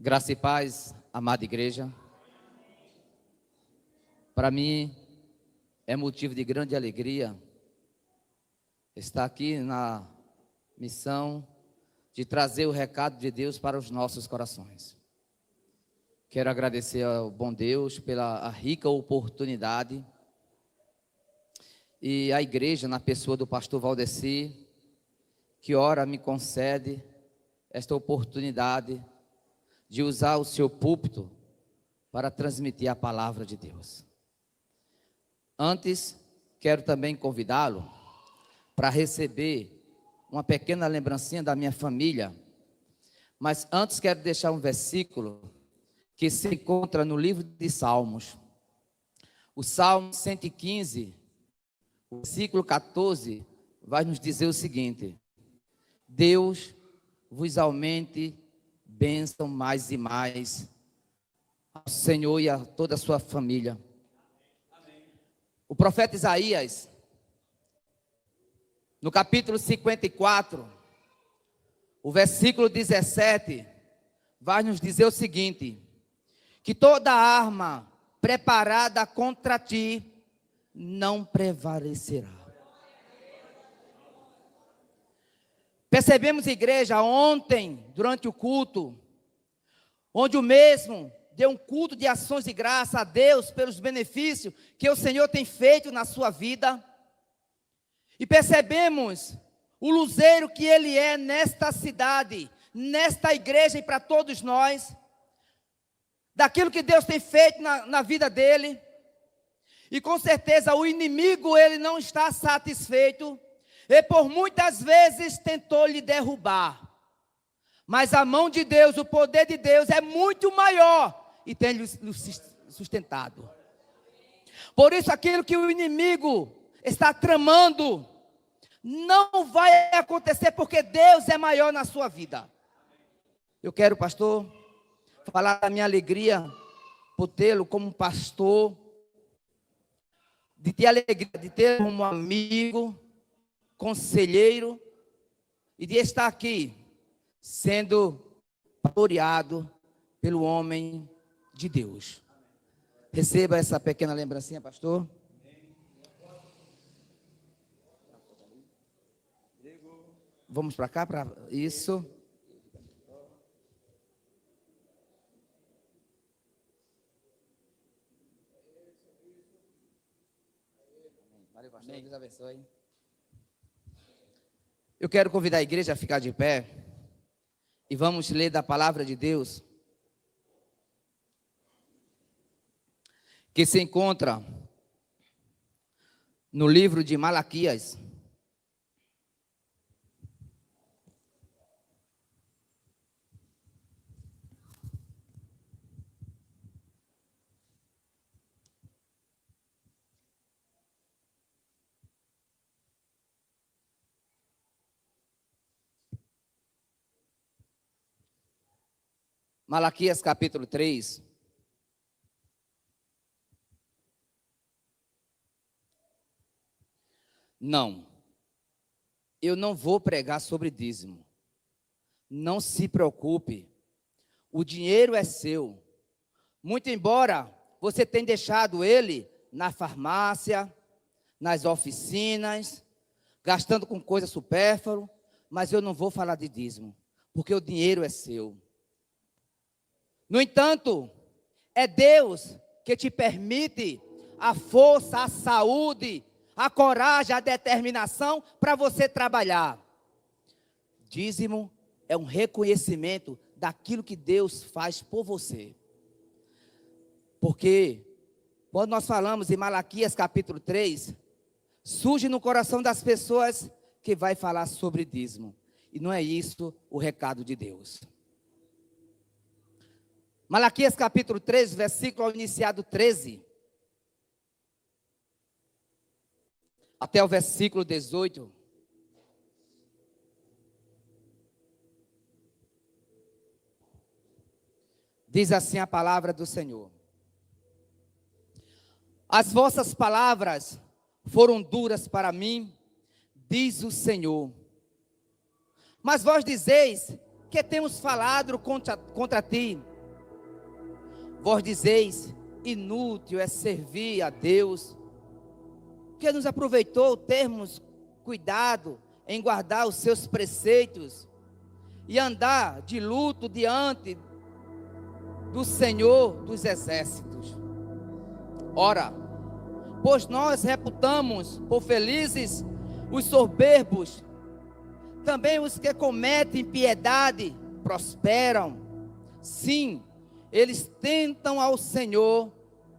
Graça e paz, amada igreja. Para mim é motivo de grande alegria estar aqui na missão de trazer o recado de Deus para os nossos corações. Quero agradecer ao bom Deus pela rica oportunidade e a igreja, na pessoa do pastor Valdeci, que ora me concede esta oportunidade de usar o seu púlpito para transmitir a palavra de Deus. Antes, quero também convidá-lo para receber uma pequena lembrancinha da minha família, mas antes quero deixar um versículo que se encontra no livro de Salmos. O Salmo 115, o versículo 14, vai nos dizer o seguinte: Deus vos aumente bênção mais e mais, ao Senhor e a toda a sua família. Amém. O profeta Isaías, no capítulo 54, o versículo 17, vai nos dizer o seguinte: que toda arma preparada contra ti não prevalecerá. Percebemos, igreja, ontem, durante o culto, onde o mesmo deu um culto de ações de graça a Deus pelos benefícios que o Senhor tem feito na sua vida. E percebemos o luzeiro que Ele é nesta cidade, nesta igreja e para todos nós, daquilo que Deus tem feito na vida dele. E com certeza o inimigo, ele não está satisfeito, e por muitas vezes tentou lhe derrubar, mas a mão de Deus, o poder de Deus é muito maior e tem lhe sustentado. Por isso aquilo que o inimigo está tramando não vai acontecer, porque Deus é maior na sua vida. Eu quero, pastor, falar da minha alegria por tê-lo como pastor, de ter alegria de ter como amigo, conselheiro, e de estar aqui sendo pastoreado pelo homem de Deus. Receba essa pequena lembrancinha, pastor. Vamos para cá, para isso. Valeu, pastor. Deus abençoe. Eu quero convidar a igreja a ficar de pé e vamos ler da palavra de Deus, que se encontra no livro de Malaquias. Malaquias capítulo 3. Não, eu não vou pregar sobre dízimo. Não se preocupe, o dinheiro é seu. Muito embora você tenha deixado ele na farmácia, nas oficinas, gastando com coisa supérflua, mas eu não vou falar de dízimo, porque o dinheiro é seu. No entanto, é Deus que te permite a força, a saúde, a coragem, a determinação para você trabalhar. Dízimo é um reconhecimento daquilo que Deus faz por você. Porque quando nós falamos em Malaquias capítulo 3, surge no coração das pessoas que vai falar sobre dízimo. E não é isso o recado de Deus. Malaquias capítulo 3, versículo iniciado 13, até o versículo 18. Diz assim a palavra do Senhor: as vossas palavras foram duras para mim, diz o Senhor. Mas vós dizeis que temos falado contra ti, Vós dizeis, inútil é servir a Deus. Que nos aproveitou termos cuidado em guardar os seus preceitos e andar de luto diante do Senhor dos exércitos. Ora, pois nós reputamos por felizes os soberbos, também os que cometem impiedade prosperam. Sim, eles tentam ao Senhor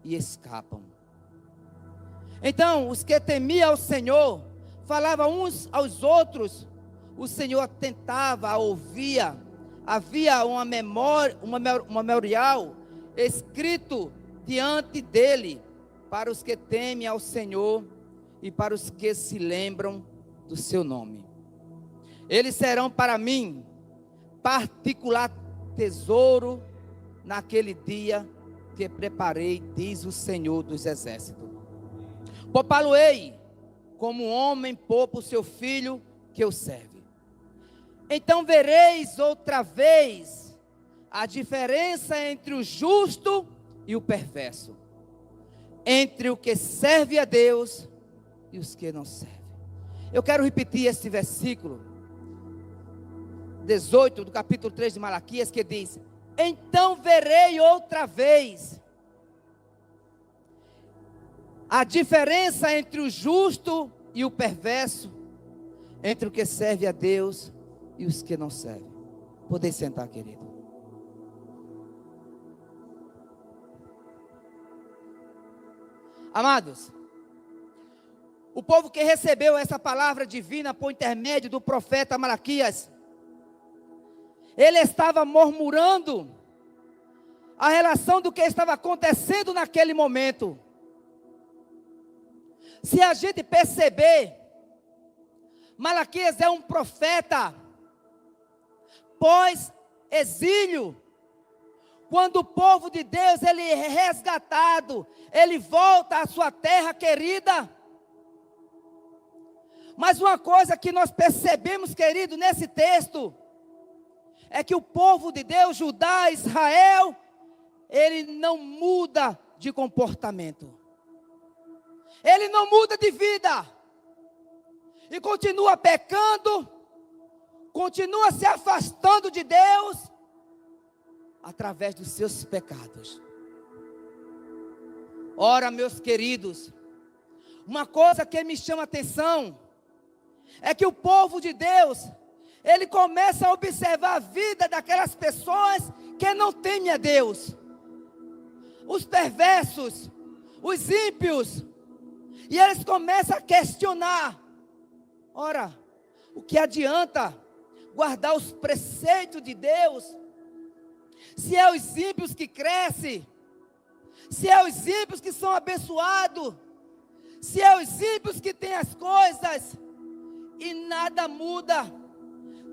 e escapam. Então, os que temiam ao Senhor, falavam uns aos outros, o Senhor atentava, ouvia, havia um memorial escrito diante dele, para os que temem ao Senhor e para os que se lembram do seu nome. Eles serão para mim particular tesouro naquele dia que preparei, diz o Senhor dos exércitos. Poupá-lo-ei como um homem poupa o seu filho que o serve. Então vereis outra vez a diferença entre o justo e o perverso, entre o que serve a Deus e os que não servem. Eu quero repetir este versículo 18 do capítulo 3 de Malaquias, que diz: então verei outra vez a diferença entre o justo e o perverso, entre o que serve a Deus e os que não servem. Podem sentar, querido. Amados, o povo que recebeu essa palavra divina por intermédio do profeta Malaquias, ele estava murmurando a relação do que estava acontecendo naquele momento. Se a gente perceber, Malaquias é um profeta pós-exílio. Quando o povo de Deus ele é resgatado, ele volta à sua terra querida. Mas uma coisa que nós percebemos, querido, nesse texto, é que o povo de Deus, Judá, Israel, ele não muda de comportamento. Ele não muda de vida. E continua pecando, continua se afastando de Deus, através dos seus pecados. Ora, meus queridos, uma coisa que me chama a atenção, é que o povo de Deus, ele começa a observar a vida daquelas pessoas que não temem a Deus. Os perversos, os ímpios. E eles começam a questionar. Ora, o que adianta guardar os preceitos de Deus, se é os ímpios que crescem, se é os ímpios que são abençoados, se é os ímpios que têm as coisas, e nada muda,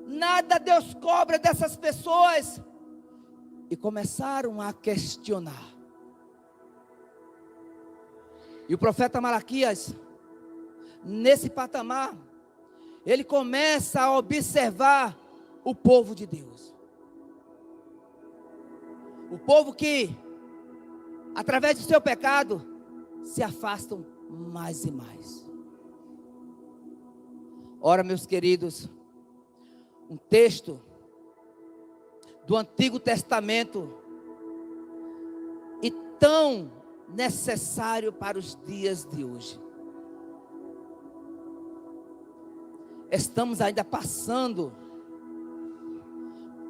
nada Deus cobra dessas pessoas. E começaram a questionar. E o profeta Malaquias, nesse patamar, ele começa a observar o povo de Deus. O povo que, através do seu pecado, se afastam mais e mais. Ora, meus queridos, um texto do Antigo Testamento, e tão necessário para os dias de hoje. Estamos ainda passando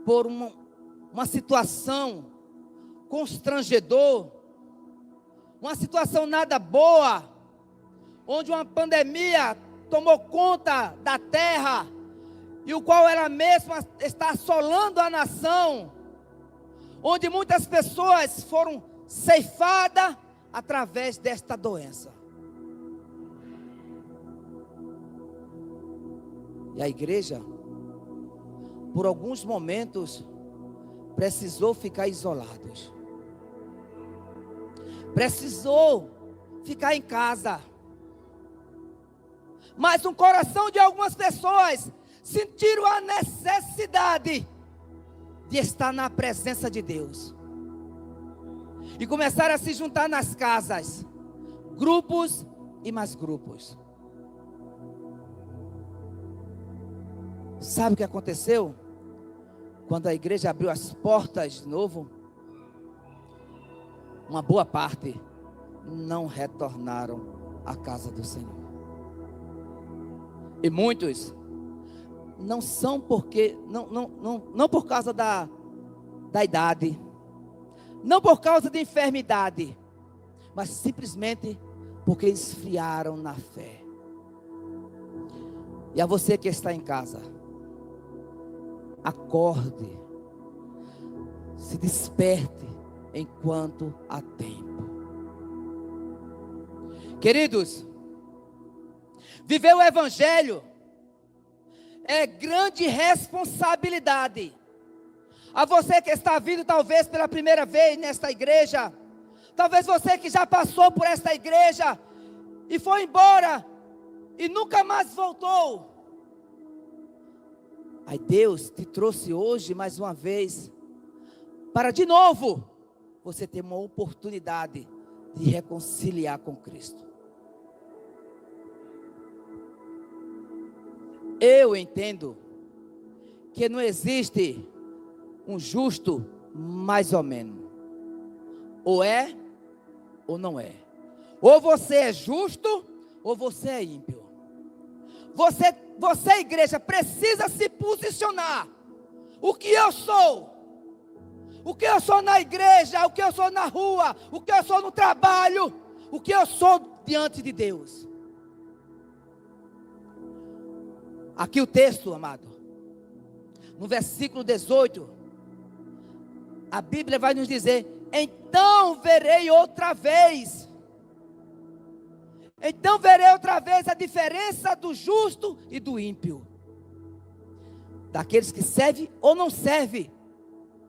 por uma situação constrangedora, uma situação nada boa, onde uma pandemia tomou conta da terra, e o qual ela mesma está assolando a nação, onde muitas pessoas foram ceifadas através desta doença. E a igreja, por alguns momentos, precisou ficar isolados. Precisou ficar em casa. Mas no coração de algumas pessoas sentiram a necessidade de estar na presença de Deus. E começaram a se juntar nas casas, grupos e mais grupos. Sabe o que aconteceu? Quando a igreja abriu as portas de novo, uma boa parte não retornaram à casa do Senhor. E muitos não são porque, não por causa da idade, não por causa de enfermidade, mas simplesmente porque esfriaram na fé. E a você que está em casa, acorde, se desperte enquanto há tempo. Queridos, viver o Evangelho é grande responsabilidade. A você que está vindo talvez pela primeira vez nesta igreja, talvez você que já passou por esta igreja e foi embora e nunca mais voltou. Aí Deus te trouxe hoje mais uma vez para de novo você ter uma oportunidade de reconciliar com Cristo. Eu entendo que não existe um justo mais ou menos. Ou é ou não é. Ou você é justo ou você é ímpio. Você, igreja, precisa se posicionar. O que eu sou? O que eu sou na igreja? O que eu sou na rua? O que eu sou no trabalho? O que eu sou diante de Deus? Aqui o texto, amado, no versículo 18, a Bíblia vai nos dizer: então verei outra vez. Então verei outra vez a diferença do justo e do ímpio, daqueles que servem ou não servem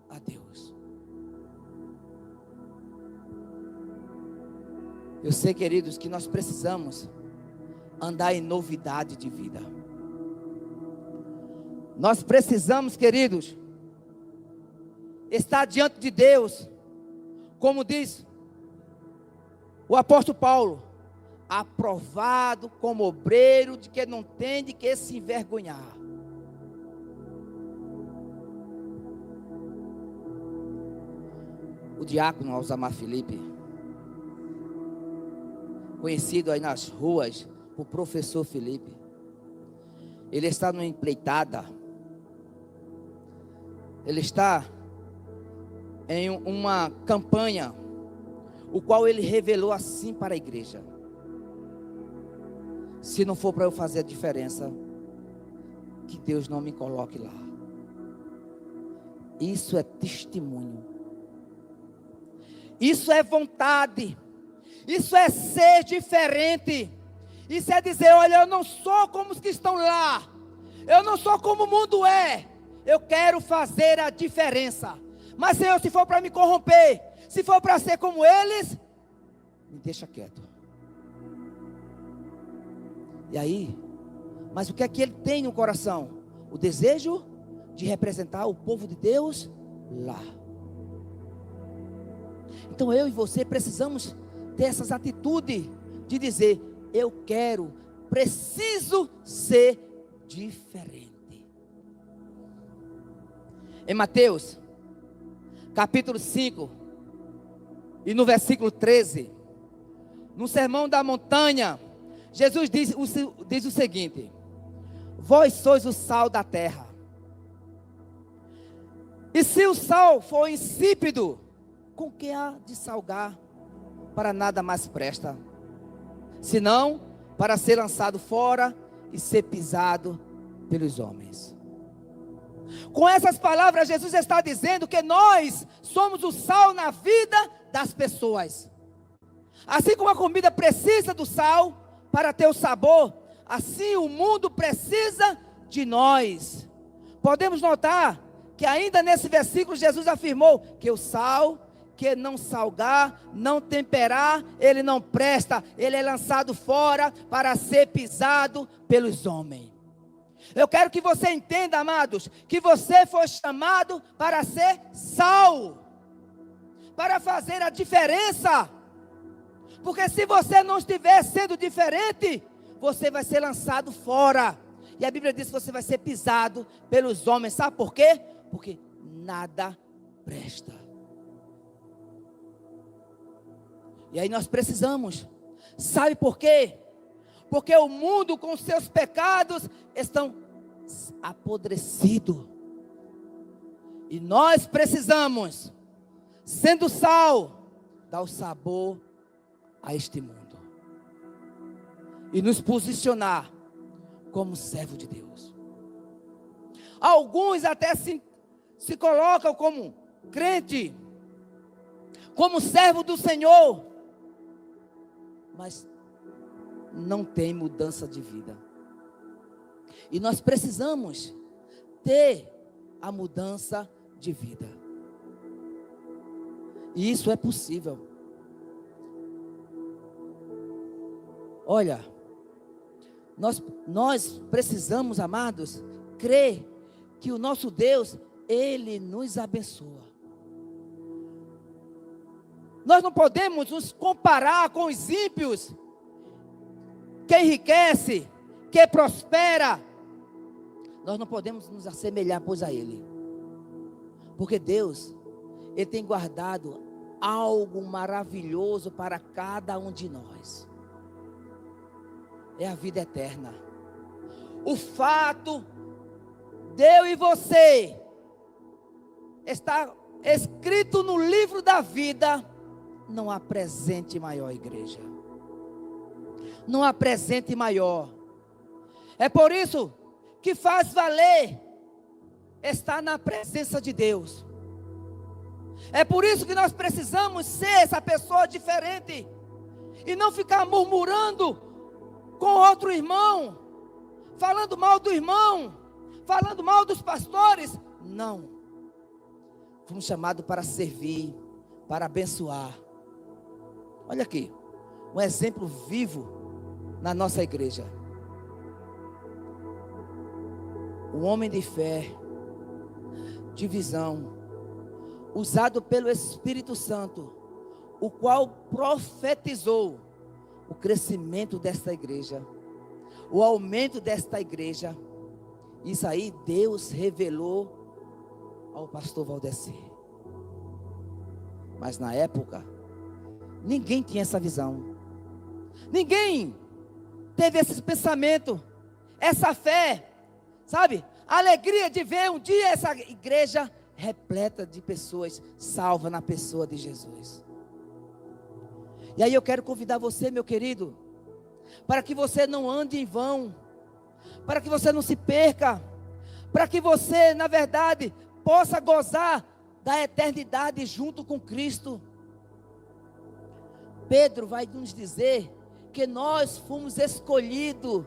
a Deus. Eu sei, queridos, que nós precisamos andar em novidade de vida. Nós precisamos, queridos, estar diante de Deus, como diz o apóstolo Paulo, aprovado como obreiro de que não tem de que se envergonhar. O diácono Alzamar Felipe, conhecido aí nas ruas por professor Felipe, ele está numa empreitada, ele está em uma campanha, o qual ele revelou assim para a igreja: se não for para eu fazer a diferença, que Deus não me coloque lá. Isso é testemunho, isso é vontade, isso é ser diferente, isso é dizer: olha, eu não sou como os que estão lá, eu não sou como o mundo é, eu quero fazer a diferença. Mas Senhor, se for para me corromper, se for para ser como eles, me deixa quieto. E aí, mas o que é que ele tem no coração? O desejo de representar o povo de Deus lá. Então eu e você precisamos ter essas atitudes de dizer: eu quero, preciso ser diferente. Em Mateus capítulo 5 e no versículo 13, no sermão da montanha, Jesus diz o seguinte: vós sois o sal da terra. E se o sal for insípido, com que há de salgar? Para nada mais presta, senão para ser lançado fora e ser pisado pelos homens. Com essas palavras, Jesus está dizendo que nós somos o sal na vida das pessoas. Assim como a comida precisa do sal para ter o sabor, assim o mundo precisa de nós. Podemos notar que ainda nesse versículo Jesus afirmou que o sal que não salgar, não temperar, ele não presta, ele é lançado fora para ser pisado pelos homens. Eu quero que você entenda, amados, que você foi chamado para ser sal, para fazer a diferença. Porque se você não estiver sendo diferente, você vai ser lançado fora. E a Bíblia diz que você vai ser pisado pelos homens. Sabe por quê? Porque nada presta. E aí nós precisamos. Sabe por quê? Porque o mundo com seus pecados estão apodrecidos. E nós precisamos, sendo sal, dar o sabor a este mundo. E nos posicionar como servo de Deus. Alguns até se colocam como crente, como servo do Senhor, mas não tem mudança de vida. E nós precisamos ter a mudança de vida. E isso é possível. Olha, nós precisamos, amados, crer que o nosso Deus, Ele nos abençoa. Nós não podemos nos comparar com os ímpios, que enriquece, que prospera. Nós não podemos nos assemelhar, pois, a Ele. Porque Deus, Ele tem guardado algo maravilhoso para cada um de nós. É a vida eterna. O fato de eu e você estar escrito no livro da vida, não há presente maior, igreja. Não há presente maior. É por isso que faz valer estar na presença de Deus. É por isso que nós precisamos ser essa pessoa diferente e não ficar murmurando com outro irmão, falando mal do irmão, falando mal dos pastores. Não. Fomos chamados para servir, para abençoar. Olha aqui, um exemplo vivo na nossa igreja. Um homem de fé, de visão, usado pelo Espírito Santo, o qual profetizou o crescimento desta igreja, o aumento desta igreja. Isso aí Deus revelou ao pastor Valdeci. Mas na época, ninguém tinha essa visão. Ninguém teve esse pensamento, essa fé, sabe? A alegria de ver um dia essa igreja repleta de pessoas salvas na pessoa de Jesus. E aí eu quero convidar você, meu querido, para que você não ande em vão, para que você não se perca, para que você, na verdade, possa gozar da eternidade junto com Cristo. Pedro vai nos dizer que nós fomos escolhidos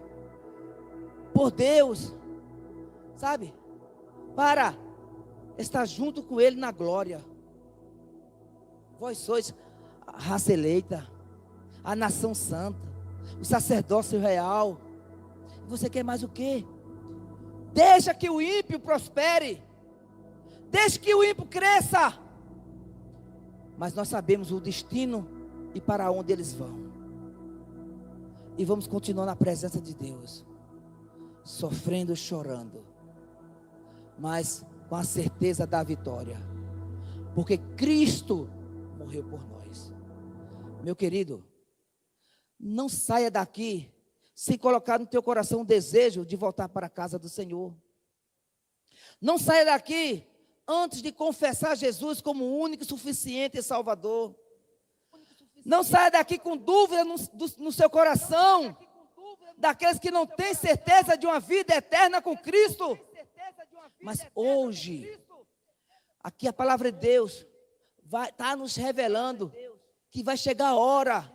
por Deus, sabe, para estar junto com Ele na glória. Vós sois a raça eleita, a nação santa, o sacerdócio real. Você quer mais o quê? Deixa que o ímpio prospere, deixa que o ímpio cresça, mas nós sabemos o destino e para onde eles vão. E vamos continuar na presença de Deus, sofrendo, chorando, mas com a certeza da vitória, porque Cristo morreu por nós. Meu querido, não saia daqui sem colocar no teu coração o desejo de voltar para a casa do Senhor. Não saia daqui antes de confessar Jesus como o único, suficiente e Salvador. Não saia daqui com dúvida no seu coração, daqueles que não têm certeza de uma vida eterna com Cristo. Mas hoje, aqui a palavra de Deus está nos revelando que vai chegar a hora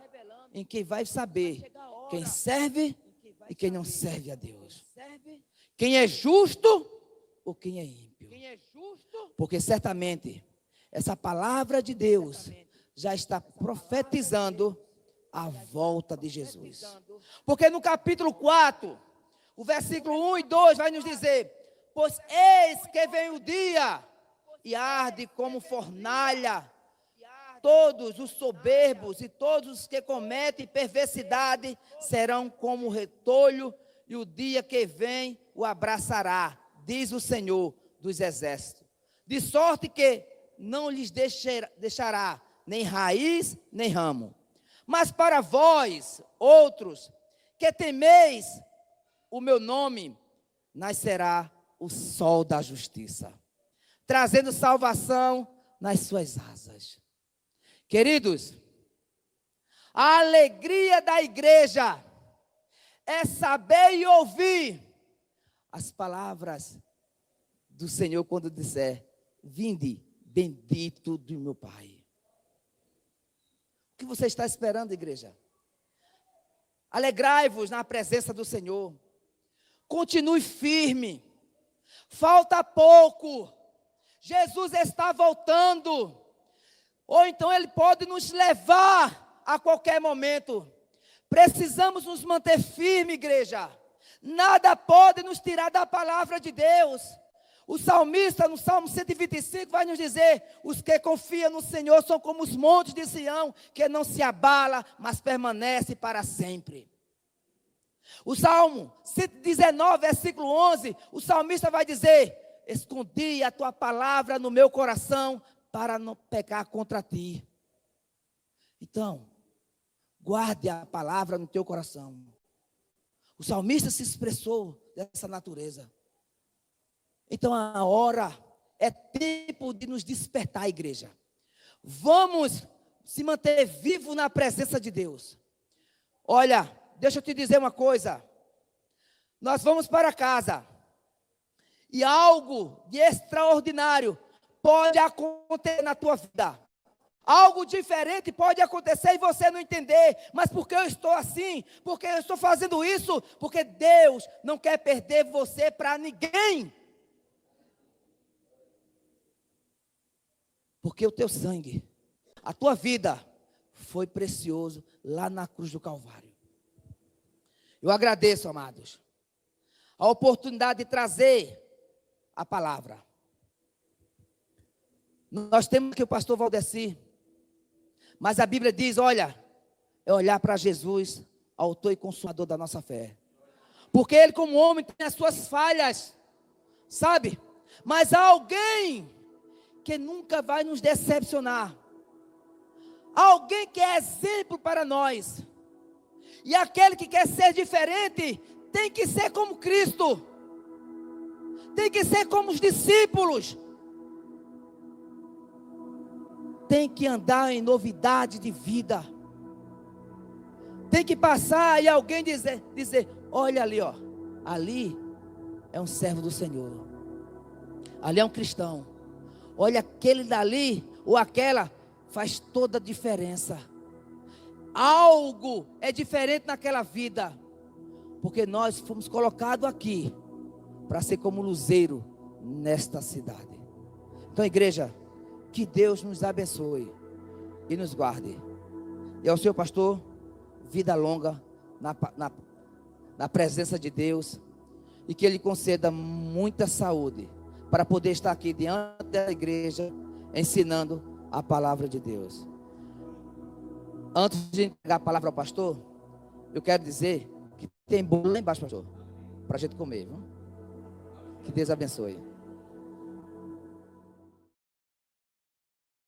em que vai saber quem serve e quem não serve a Deus. Quem é justo ou quem é ímpio. Porque certamente essa palavra de Deus já está profetizando a volta de Jesus. Porque no capítulo 4, o versículo 1 e 2 vai nos dizer: pois eis que vem o dia e arde como fornalha, todos os soberbos e todos os que cometem perversidade serão como retolho, e o dia que vem o abraçará, diz o Senhor dos Exércitos. De sorte que não lhes deixará nem raiz, nem ramo. Mas para vós, outros, que temeis o meu nome, nascerá o sol da justiça, trazendo salvação nas suas asas. Queridos, a alegria da igreja é saber e ouvir as palavras do Senhor quando disser: vinde, bendito do meu Pai. O que você está esperando, igreja? Alegrai-vos na presença do Senhor. Continue firme. Falta pouco. Jesus está voltando. Ou então Ele pode nos levar a qualquer momento. Precisamos nos manter firmes, igreja. Nada pode nos tirar da palavra de Deus. O salmista, no Salmo 125, vai nos dizer: os que confiam no Senhor são como os montes de Sião, que não se abala, mas permanece para sempre. O Salmo 119, versículo 11, o salmista vai dizer: escondi a tua palavra no meu coração, para não pecar contra ti. Então, guarde a palavra no teu coração. O salmista se expressou dessa natureza. Então a hora é tempo de nos despertar, igreja. Vamos se manter vivo na presença de Deus. Olha, deixa eu te dizer uma coisa. Nós vamos para casa e algo de extraordinário pode acontecer na tua vida. Algo diferente pode acontecer e você não entender. Mas por que eu estou assim? Porque eu estou fazendo isso? Porque Deus não quer perder você para ninguém. Porque o teu sangue, a tua vida, foi precioso lá na cruz do Calvário. Eu agradeço, amados, a oportunidade de trazer a palavra. Nós temos aqui o pastor Valdeci, mas a Bíblia diz, olha, é olhar para Jesus, autor e consumador da nossa fé. Porque ele, como homem, tem as suas falhas, sabe? Mas há alguém que nunca vai nos decepcionar. Alguém que é exemplo para nós. E aquele que quer ser diferente, tem que ser como Cristo. Tem que ser como os discípulos. Tem que andar em novidade de vida. Tem que passar e alguém dizer, olha ali, ó, ali é um servo do Senhor. Ali é um cristão. Olha, aquele dali ou aquela faz toda a diferença. Algo é diferente naquela vida. Porque nós fomos colocados aqui para ser como luzeiro nesta cidade. Então, igreja, que Deus nos abençoe e nos guarde. E ao seu pastor, vida longa na presença de Deus. E que Ele conceda muita saúde para poder estar aqui diante da igreja, ensinando a palavra de Deus. Antes de entregar a palavra ao pastor, eu quero dizer que tem bolo lá embaixo, pastor, para a gente comer, viu? Que Deus abençoe.